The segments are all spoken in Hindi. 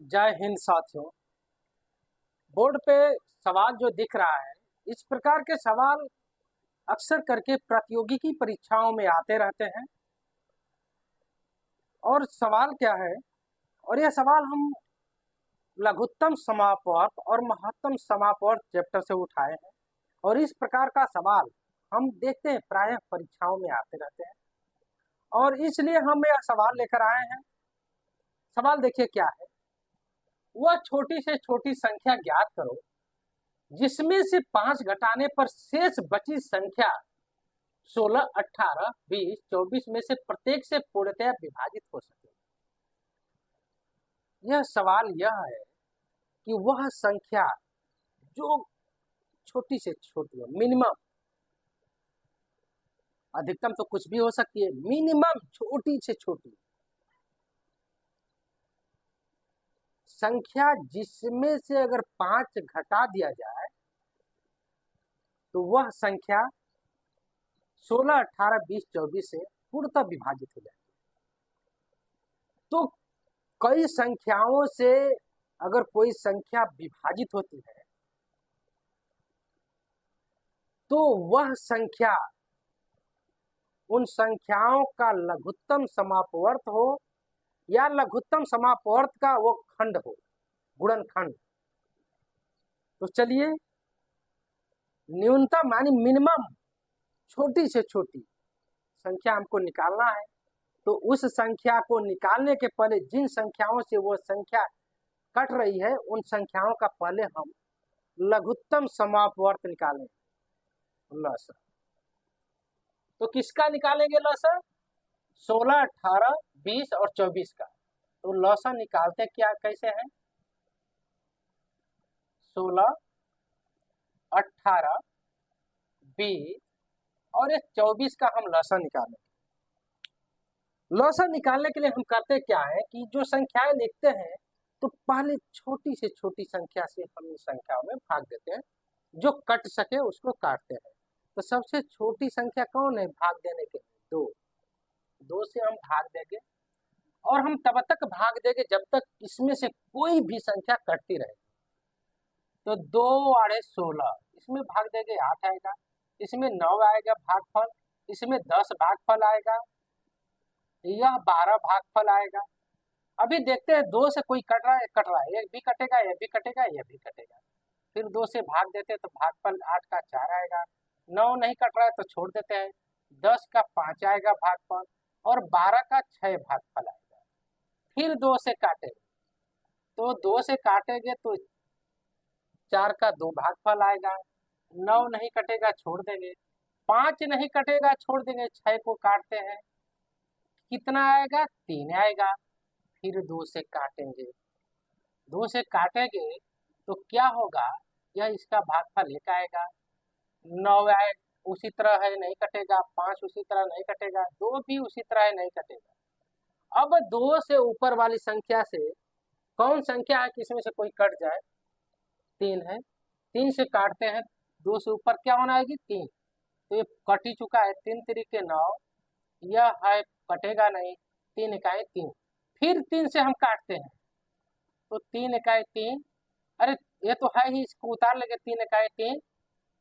जय हिंद साथियों। बोर्ड पे सवाल जो दिख रहा है, इस प्रकार के सवाल अक्सर करके प्रतियोगिकी परीक्षाओं में आते रहते हैं। और सवाल क्या है, और यह सवाल हम लघुत्तम समापवर्त और महत्तम समापवर्त चैप्टर से उठाए हैं। और इस प्रकार का सवाल हम देखते हैं प्रायः परीक्षाओं में आते रहते हैं, और इसलिए हम यह सवाल लेकर आए हैं। सवाल देखिए क्या है, वह छोटी से छोटी संख्या ज्ञात करो जिसमें से 5 घटाने पर शेष बची संख्या 16, 18, 20, 24 में से प्रत्येक से पूर्णतया विभाजित हो सके। यह सवाल यह है कि वह संख्या जो छोटी से छोटी है, मिनिमम, अधिकतम तो कुछ भी हो सकती है, मिनिमम छोटी से छोटी संख्या जिसमें से अगर 5 घटा दिया जाए तो वह संख्या 16, 18, 20, 24 से पूर्णतः विभाजित हो जाएगी। तो कई संख्याओं से अगर कोई संख्या विभाजित होती है तो वह संख्या उन संख्याओं का लघुत्तम समापवर्त हो या लघुत्तम समापवर्त का वो खंड हो, गुणनखंड। तो चलिए, न्यूनतम यानी मिनिमम छोटी से छोटी संख्या हमको निकालना है। तो उस संख्या को निकालने के पहले जिन संख्याओं से वो संख्या कट रही है उन संख्याओं का पहले हम लघुत्तम समापवर्त निकालें, लसा। तो किसका निकालेंगे लसा? 16, 18, 20 और 24 का। तो लसा निकालते क्या कैसे हैं? 16, 18, 20 और ये 24 का हम लसा निकालेंगे। लसा निकालने के लिए हम करते क्या है कि जो संख्याएं लिखते हैं तो पहले छोटी से छोटी संख्या से हम इस संख्याओं में भाग देते हैं, जो कट सके उसको काटते हैं। तो सबसे छोटी संख्या कौन है भाग देने के लिए? 2। 2 से हम भाग देंगे और हम तब तक भाग देंगे जब तक इसमें से कोई भी संख्या कटती रहे। तो 2 आड़े 16, इसमें भाग देंगे 8 आएगा, इसमें 9 आएगा भागफल, इसमें 10 भागफल आएगा, यह 12 भागफल आएगा। अभी देखते हैं 2 से कोई कट रहा है, एक भी कटेगा, यह भी कटेगा, यह भी कटेगा। फिर 2 से भाग देते हैं तो भागफल 8 का 4 आएगा। 9 नहीं कट रहा है तो छोड़ देते हैं, 10 का 5 आएगा भागफल और 12 का 6 भागफल आएगा। फिर 2 से काटेंगे तो 2 से काटेंगे तो 4 का 2 भागफल आएगा। 9 नहीं कटेगा, छोड़ देंगे। 5 नहीं कटेगा, छोड़ देंगे। 6 को काटते हैं, कितना आएगा? 3 आएगा। फिर 2 से काटेंगे, 2 से काटेंगे तो क्या होगा? यह इसका भागफल 1 आएगा। 9 आए उसी तरह है, नहीं कटेगा। 5 उसी तरह नहीं कटेगा, 2 भी उसी तरह है, नहीं कटेगा। अब 2 से ऊपर वाली संख्या से कौन संख्या है कि इसमें से कोई कट जाए? 3 है। 3 से काटते हैं, 2 से ऊपर क्या होना आएगी? 3। तो ये कट ही चुका है। 3 तरीके 9, यह है कटेगा नहीं। 3 इकाई 3। फिर 3 से हम काटते हैं तो 3 इकाई 3, अरे ये तो है ही, इसको उतार लेंगे। 3 इकाई 3,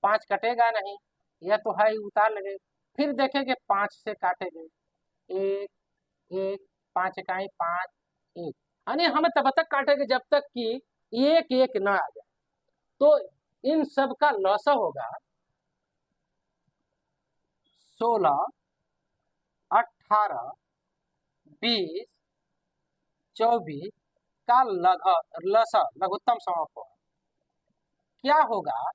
5 कटेगा नहीं, यह तो है ही, उतार लेंगे। फिर देखेंगे 5 से काटेंगे, 1 1, 5 इकाई 5, 1, यानी हम तब तक काटेंगे जब तक कि 1 1 न आ जाए। तो इन सब का लौसा होगा 16, 18, 20, 24 का लसा लघुत्तम समापन क्या होगा?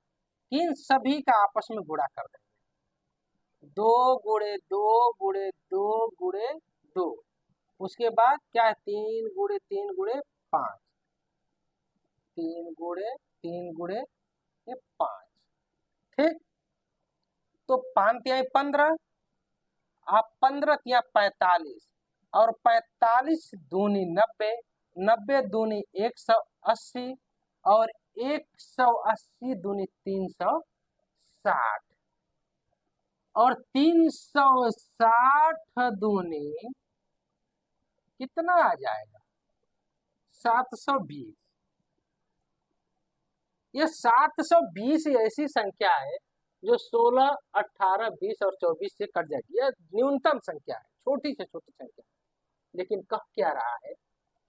इन सभी का आपस में गुणा कर देंगे। 2 गुणे 2 गुणे 2 गुणे 2। उसके बाद क्या है? 3 गुणे 3 गुणे 5, 3 गुणे 3 गुणे ये 5। ठीक, तो 5 तिहाई 15, आप 15 तिया 45 और 45 दूनी 90, 90 दूनी 180 और 180 दूनी 360 और 360 दूनी कितना आ जाएगा? 720। ये 720 ऐसी संख्या है जो 16, 18, 20 और 24 से कट जाएगी। यह न्यूनतम संख्या है, छोटी से छोटी संख्या। लेकिन कह क्या रहा है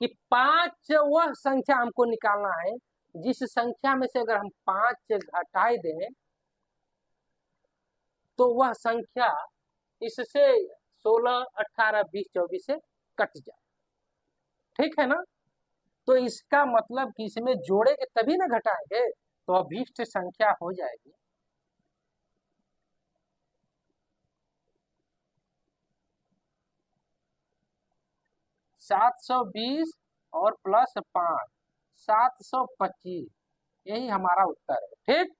कि 5 वह संख्या हमको निकालना है जिस संख्या में से अगर हम 5 घटाए दें तो वह संख्या इससे 16, 18, 20, 24 से कट जाए। ठीक है ना? तो इसका मतलब कि इसमें जोड़ेंगे तभी ना घटाएंगे, तो अभीष्ट संख्या हो जाएगी 720 और प्लस 5, 725। यही हमारा उत्तर है। ठीक।